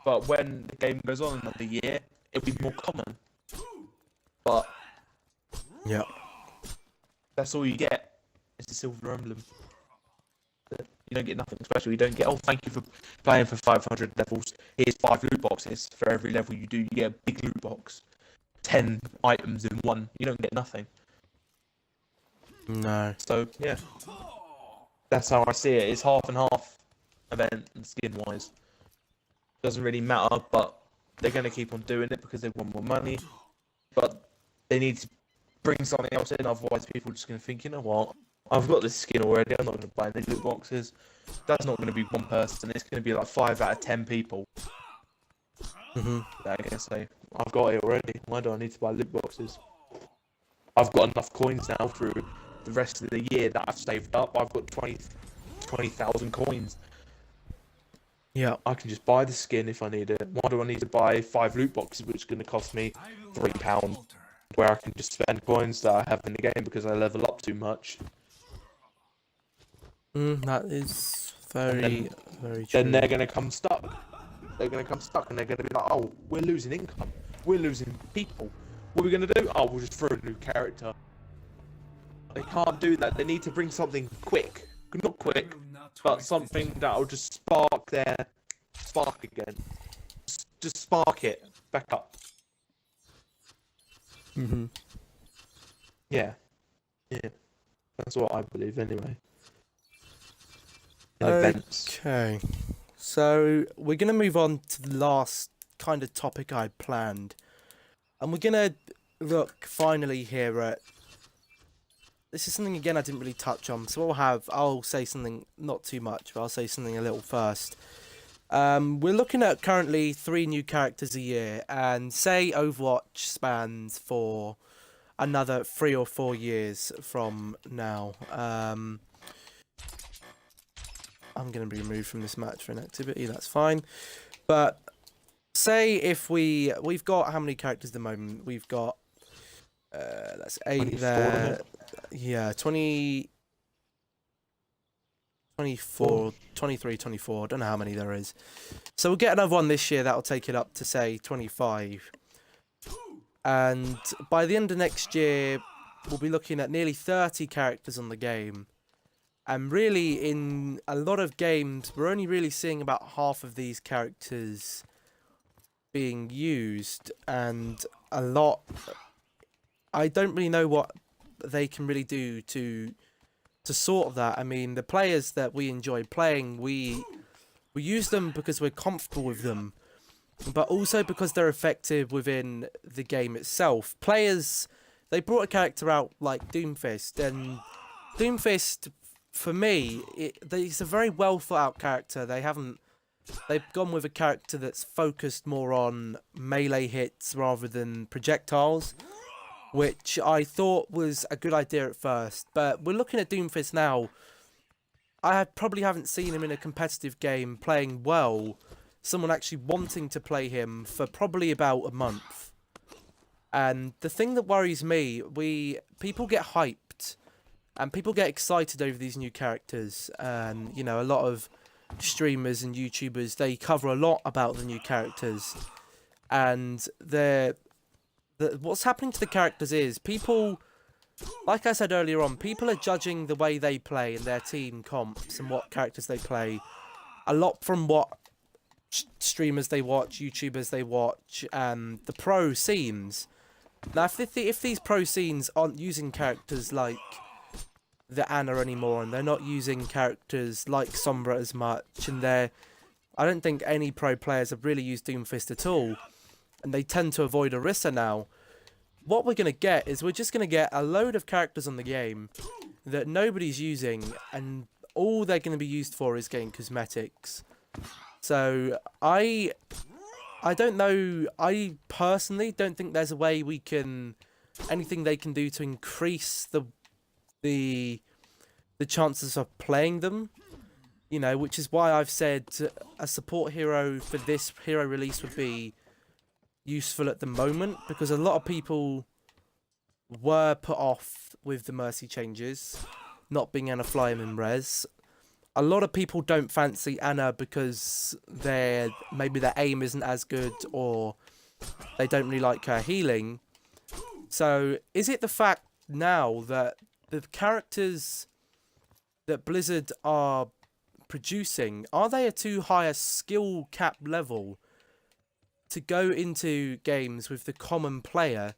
C: But when the game goes on another year, it'll be more common. But
B: yeah,
C: that's all you get, is the silver emblem. You don't get nothing special. You don't get, oh, thank you for playing for 500 levels. Here's 5 loot boxes. For every level you do, you get a big loot box. 10 items in one. You don't get nothing.
B: No.
C: So, yeah. That's how I see it. It's half and half event and skin-wise. Doesn't really matter, but they're going to keep on doing it because they want more money. But they need to bring something else in, otherwise people are just going to think, you know what? I've got this skin already, I'm not going to buy any loot boxes. That's not going to be one person, it's going to be like 5 out of 10 people. That are going to say, I've got it already, why do I need to buy loot boxes? I've got enough coins now through the rest of the year that I've saved up. I've got 20,000 coins.
B: Yeah.
C: I can just buy the skin if I need it. Why do I need to buy 5 loot boxes, which is going to cost me £3, where I can just spend coins that I have in the game because I level up too much?
B: That is very true.
C: Then they're going to come stuck. They're going to come stuck and they're going to be like, oh, we're losing income. We're losing people. What are we going to do? Oh, we'll just throw a new character. They can't do that. They need to bring something quick. Not quick, but something that will just spark again. just spark it back up.
B: Mm-hmm.
C: Yeah. That's what I believe anyway. In events.
B: Okay. So we're gonna move on to the last kind of topic I planned, and we're gonna look finally here at. This is something again I didn't really touch on, so I'll say something not too much, but I'll say something a little first. We're looking at currently 3 new characters a year, and say Overwatch spans for another 3 or 4 years from now. I'm going to be removed from this match for inactivity, that's fine. But say if we've got how many characters at the moment? We've got that's 8 there. Yeah, 20, 24, 23, 24. I don't know how many there is. So we'll get another one this year that'll take it up to say 25. And by the end of next year, we'll be looking at nearly 30 characters on the game. And really, in a lot of games, we're only really seeing about half of these characters being used. And a lot... I don't really know what they can really do to sort that. I mean, the players that we enjoy playing, we use them because we're comfortable with them. But also because they're effective within the game itself. Players, they brought a character out like Doomfist, and Doomfist, for me, he's a very well thought out character. They've gone with a character that's focused more on melee hits rather than projectiles, which I thought was a good idea at first. But we're looking at Doomfist now. I probably haven't seen him in a competitive game playing well. Someone actually wanting to play him for probably about a month. And the thing that worries me, people get hyped and people get excited over these new characters. And, you know, a lot of streamers and YouTubers, they cover a lot about the new characters. And what's happening to the characters is people, like I said earlier on, people are judging the way they play and their team comps and what characters they play a lot from what streamers they watch, YouTubers they watch, and the pro scenes. Now, if these pro scenes aren't using characters like the Ana anymore, and they're not using characters like Sombra as much, and I don't think any pro players have really used Doomfist at all, and they tend to avoid Orisa now. What we're going to get is we're just going to get a load of characters on the game that nobody's using, and all they're going to be used for is getting cosmetics. So I don't know. I personally don't think there's a way anything they can do to increase the chances of playing them. You know, which is why I've said a support hero for this hero release would be useful at the moment, because a lot of people were put off with the Mercy changes, not being able to fly him in res. A lot of people don't fancy Ana because maybe their aim isn't as good, or they don't really like her healing. So is it the fact now that the characters that Blizzard are producing, are they a too high a skill cap level to go into games with the common player?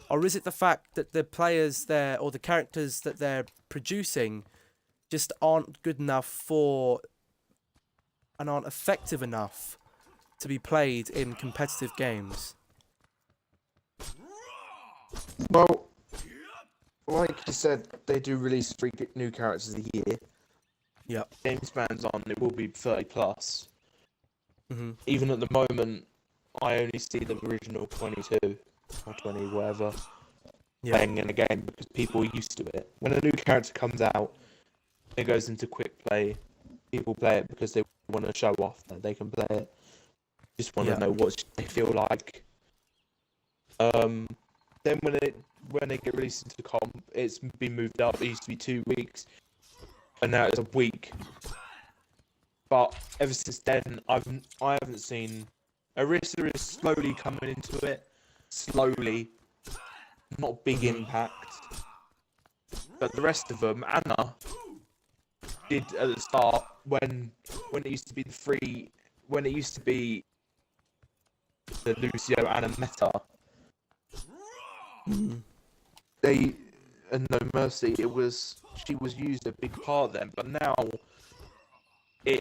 B: Or is it the fact that the players there, or the characters that they're producing, just aren't good enough and aren't effective enough to be played in competitive games?
C: Well, like you said, they do release 3 new characters a year.
B: Yep.
C: Game spans on, it will be 30 plus.
B: Mm-hmm.
C: Even at the moment, I only see the original 22 or 20, whatever, playing in a game because people are used to it. When a new character comes out, it goes into quick play. People play it because they want to show off that they can play it. Just want to know what they feel like. Then when they get released into comp, it's been moved up. It used to be 2 weeks, and now it's a week. But ever since then, I haven't seen. Orisa is slowly coming into it, slowly, not big impact. But the rest of them, Ana did at the start when it used to be when it used to be to Lucio and a meta.
B: Mm.
C: And No Mercy, she was used a big part then, but now they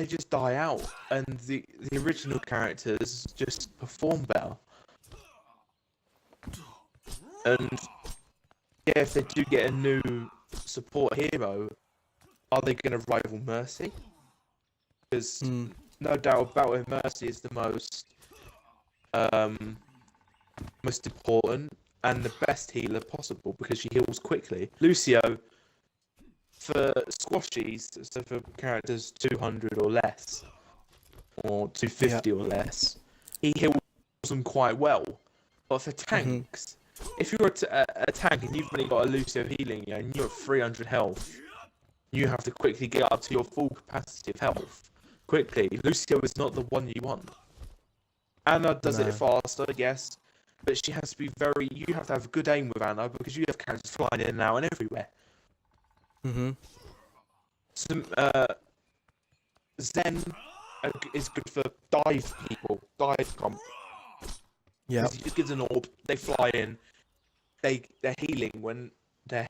C: just die out, and the original characters just perform better. And yeah, if they do get a new support hero, are they going to rival Mercy? Because no doubt about it, Mercy is the most important and the best healer possible because she heals quickly. Lucio, for squashies, so for characters 200 or less, or 250 or less, he heals them quite well. But for tanks, if you're a tank and you've only got a Lucio healing you and you're at 300 health, you have to quickly get up to your full capacity of health. Quickly, Lucio is not the one you want. Anna does it faster, yes, but she has to be you have to have good aim with Anna because you have characters flying in and out and everywhere. Zen is good for dive people, dive comp.
B: Yeah.
C: He just gives an orb, they fly in, they're healing when they're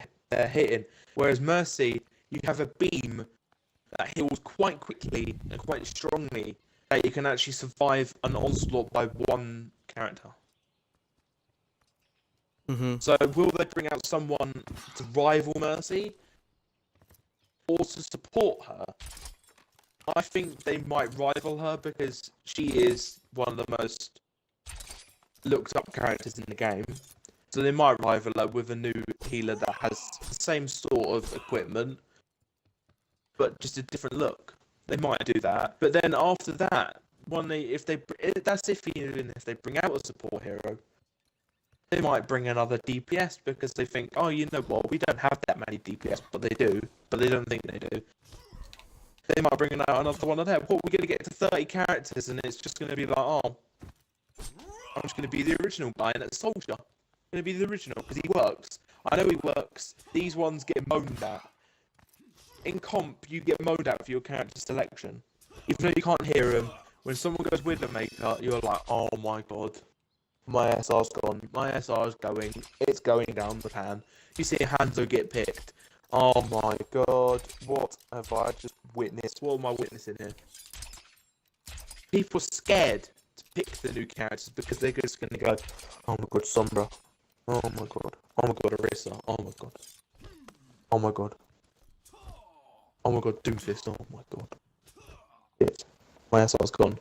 C: hitting. Whereas Mercy, you have a beam that heals quite quickly and quite strongly that you can actually survive an onslaught by one character. So will they bring out someone to rival Mercy or to support her? I think they might rival her because she is one of the most looked up characters in the game. So they might rival her with a new healer that has the same sort of equipment, but just a different look. They might do that. But then after that, if they bring out a support hero, they might bring another DPS because they think, oh, you know what, we don't have that many DPS, but they do. But they don't think they do. They might bring out another one of them. What, we're going to get to 30 characters and it's just going to be like, oh, I'm just going to be the original guy and it's Soldier. I'm going to be the original because he works. I know he works. These ones get moaned at. In comp, you get moaned at for your character selection. Even though you can't hear him, when someone goes Widowmaker, you're like, oh my god. My SR's gone. My SR's going. It's going down the pan. You see Hanzo get picked. Oh my god. What have I just witnessed? What am I witnessing here? People are scared to pick the new characters because they're just going to go, oh my god, Sombra. Oh my god. Oh my god, Orisa. Oh my god. Oh my god. Oh my god, Doomfist. Oh my god. Shit. My SR's gone.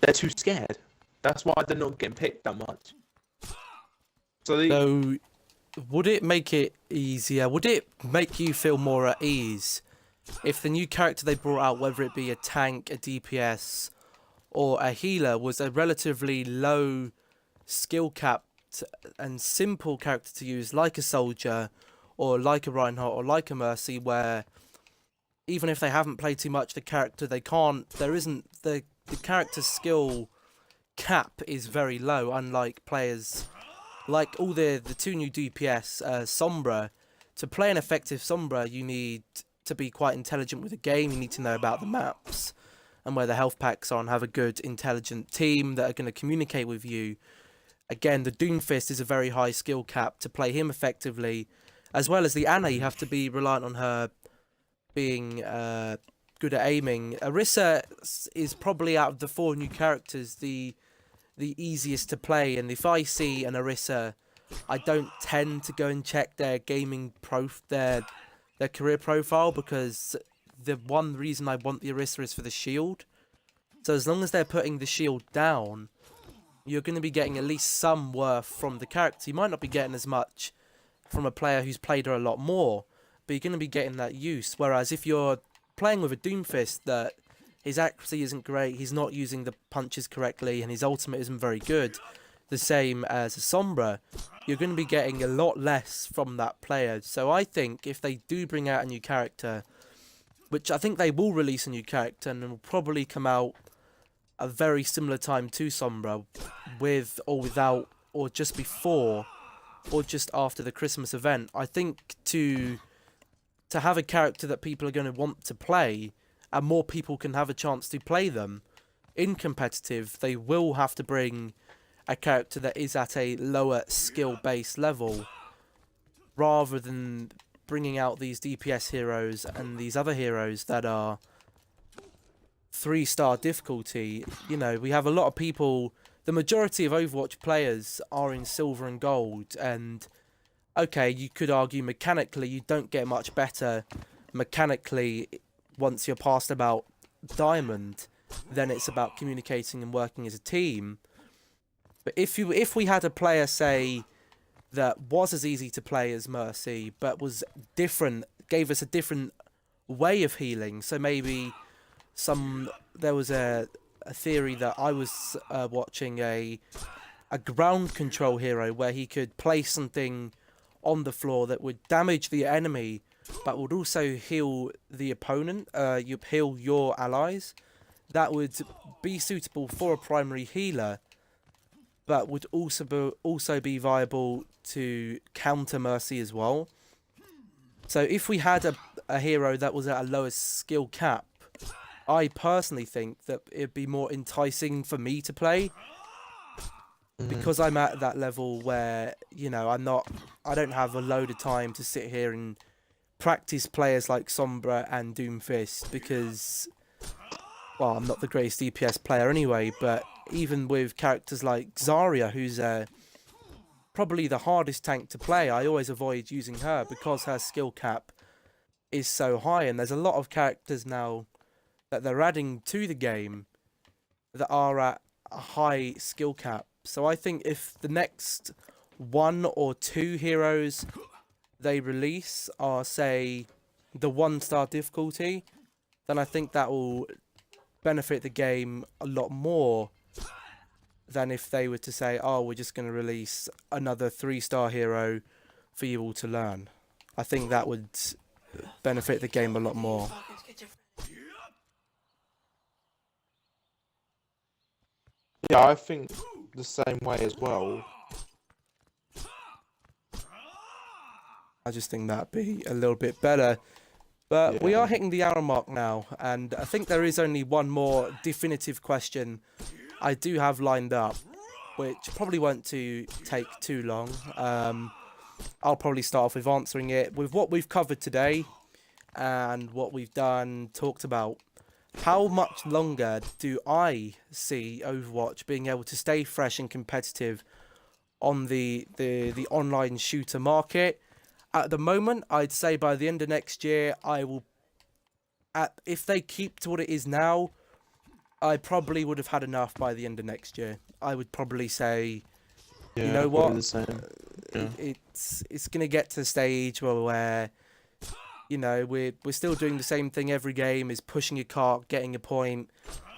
C: They're too scared. That's why they're not getting picked that much.
B: So, would it make it easier? Would it make you feel more at ease if the new character they brought out, whether it be a tank, a DPS, or a healer, was a relatively low skill capped and simple character to use, like a Soldier, or like a Reinhardt, or like a Mercy, where even if they haven't played too much, the character the character skill cap is very low, unlike players like all the two new DPS, Sombra. To play an effective Sombra, you need to be quite intelligent with the game. You need to know about the maps and where the health packs are and have a good, intelligent team that are going to communicate with you. Again, the Doomfist is a very high skill cap. To play him effectively, as well as the Ana, you have to be reliant on her being good at aiming. Orisa is probably out of the four new characters the easiest to play, and if I see an Orisa, I don't tend to go and check their their career profile, because the one reason I want the Orisa is for the shield. So as long as they're putting the shield down, you're going to be getting at least some worth from the character. You might not be getting as much from a player who's played her a lot more, but you're going to be getting that use. Whereas if you're playing with a Doomfist that his accuracy isn't great, he's not using the punches correctly, and his ultimate isn't very good, the same as a Sombra, you're going to be getting a lot less from that player. So I think if they do bring out a new character, which I think they will release a new character, and it will probably come out a very similar time to Sombra, with or without, or just before, or just after the Christmas event, I think to have a character that people are going to want to play and more people can have a chance to play them in competitive, they will have to bring a character that is at a lower skill base level, rather than bringing out these DPS heroes and these other heroes that are 3-star difficulty. You know, we have a lot of people, the majority of Overwatch players are in silver and gold, and okay, you could argue mechanically you don't get much better mechanically once you're past about diamond. Then it's about communicating and working as a team. But if we had a player, say, that was as easy to play as Mercy, but was different, gave us a different way of healing. So maybe there was a theory that I was watching, a ground control hero where he could place something on the floor that would damage the enemy, but would also heal the opponent. You heal your allies. That would be suitable for a primary healer, but would also be viable to counter Mercy as well. So if we had a hero that was at a lower skill cap, I personally think that it'd be more enticing for me to play, because I'm at that level where, you know, I don't have a load of time to sit here and practice players like Sombra and Doomfist, because, well, I'm not the greatest DPS player anyway, but even with characters like Zarya, who's probably the hardest tank to play, I always avoid using her because her skill cap is so high. And there's a lot of characters now that they're adding to the game that are at a high skill cap. So I think if the next 1 or 2 heroes they release are, say, the 1-star difficulty, then I think that will benefit the game a lot more than if they were to say, oh, we're just going to release another 3-star hero for you all to learn. I think that would benefit the game a lot more.
C: Yeah, I think the same way as well.
B: I just think that'd be a little bit better. But
C: Yeah.
B: we are hitting the hour mark now, and I think there is only one more definitive question I do have lined up, which probably won't take too long. I'll probably start off with answering it with what we've covered today and what we've talked about. How much longer do I see Overwatch being able to stay fresh and competitive on the online shooter market? At the moment, I'd say by the end of next year, if they keep to what it is now, I probably would have had enough by the end of next year. I would probably say,
C: Yeah,
B: you know what,
C: the same. Yeah.
B: it's gonna get to the stage where you know, we're still doing the same thing every game, is pushing a cart, getting a point,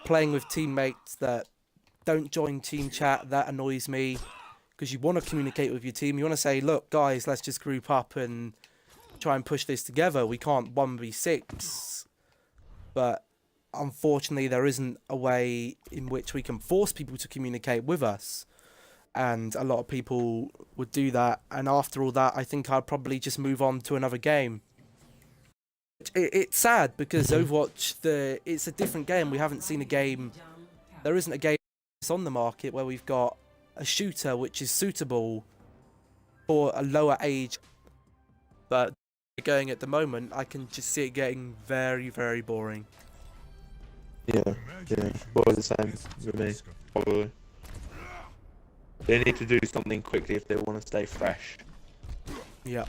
B: playing with teammates that don't join team chat. That annoys me, because you want to communicate with your team. You want to say, look, guys, let's just group up and try and push this together. We can't 1v6. But unfortunately, there isn't a way in which we can force people to communicate with us. And a lot of people would do that. And after all that, I think I'd probably just move on to another game. It's sad because Overwatch, it's a different game. We haven't seen a game. There isn't a game on the market where we've got a shooter which is suitable for a lower age. But going at the moment, I can just see it getting very, very boring.
C: Yeah. Well, the same with me, probably. They need to do something quickly if they want to stay fresh.
B: Yeah,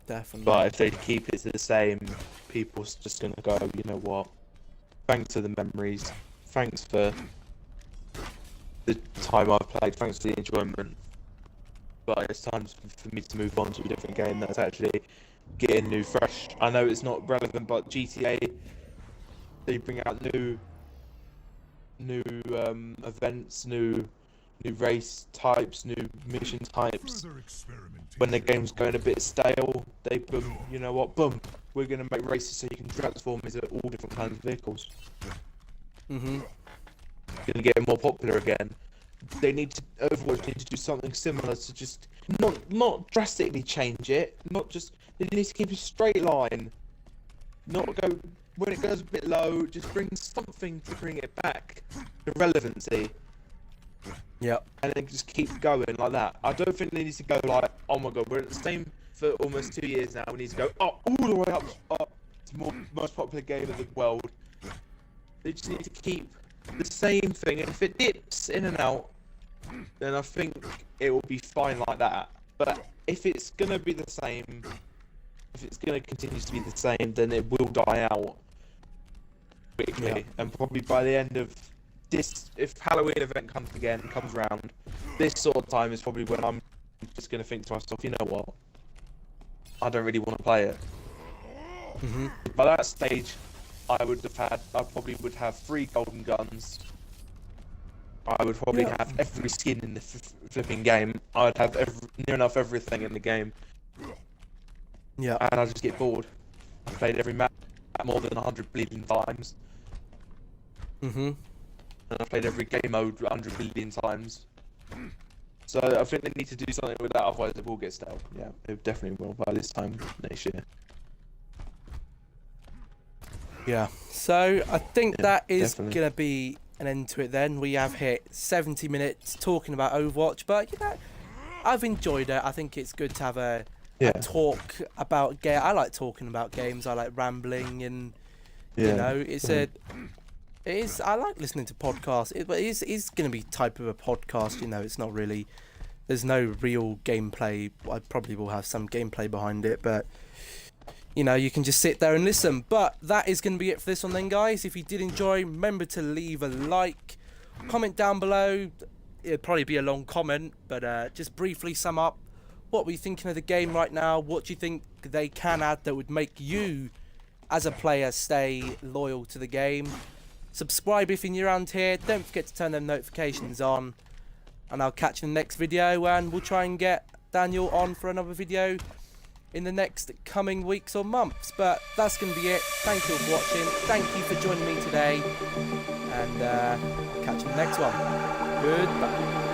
B: definitely.
C: But if they keep it to the same, people's just gonna go, you know what? Thanks for the memories. Thanks for the time I've played. Thanks for the enjoyment. But it's time for me to move on to a different game that's actually getting new, fresh. I know it's not relevant, but GTA, they bring out new events, new race types, new mission types. When the game's going a bit stale, they boom, you know what, boom, we're going to make races so you can transform into all different kinds of vehicles.
B: Mhm.
C: Going to get more popular again. Overwatch need to do something similar to just not drastically change it, not just, they need to keep a straight line, not go when it goes a bit low, just bring something to bring it back, the relevancy.
B: Yep.
C: And then just keep going like that. I don't think they need to go like, oh my god, we're at the same for almost 2 years now. We need to go all the way up to most popular game of the world. They just need to keep the same thing. And if it dips in and out, then I think it will be fine like that. But if it's gonna be the same, if it's gonna continue to be the same, then it will die out quickly.
B: Yeah.
C: And probably by the end of this, if Halloween event comes around, this sort of time is probably when I'm just gonna think to myself, you know what? I don't really want to play it.
B: Mm-hmm.
C: By that stage, I probably would have 3 golden guns. I would probably have every skin in the flipping game. I'd have near enough everything in the game.
B: Yeah.
C: And I'd just get bored. I've played every map more than 100 bleeding times.
B: Mm-hmm.
C: And I've played every game mode 100 billion times. So I think they need to do something with that, otherwise it will get stale. Yeah, it definitely will by this time next year.
B: Yeah. So I think that is
C: definitely.
B: going to be an end to it then. We have hit 70 minutes talking about Overwatch, but I've enjoyed it. I think it's good to have a talk about game. I like talking about games. I like rambling, and you know, I like listening to podcasts. But it is going to be type of a podcast. You know, it's not really. There's no real gameplay. I probably will have some gameplay behind it, but you know, you can just sit there and listen. But that is going to be it for this one then, guys. If you did enjoy, remember to leave a like, comment down below. It'd probably be a long comment, but just briefly sum up what were you thinking of the game right now. What do you think they can add that would make you as a player stay loyal to the game? Subscribe if you're new around here. Don't forget to turn them notifications on, and I'll catch you in the next video, and we'll try and get Daniel on for another video in the next coming weeks or months. But that's going to be it. Thank you for watching. Thank you for joining me today, and catch you in the next one. Goodbye.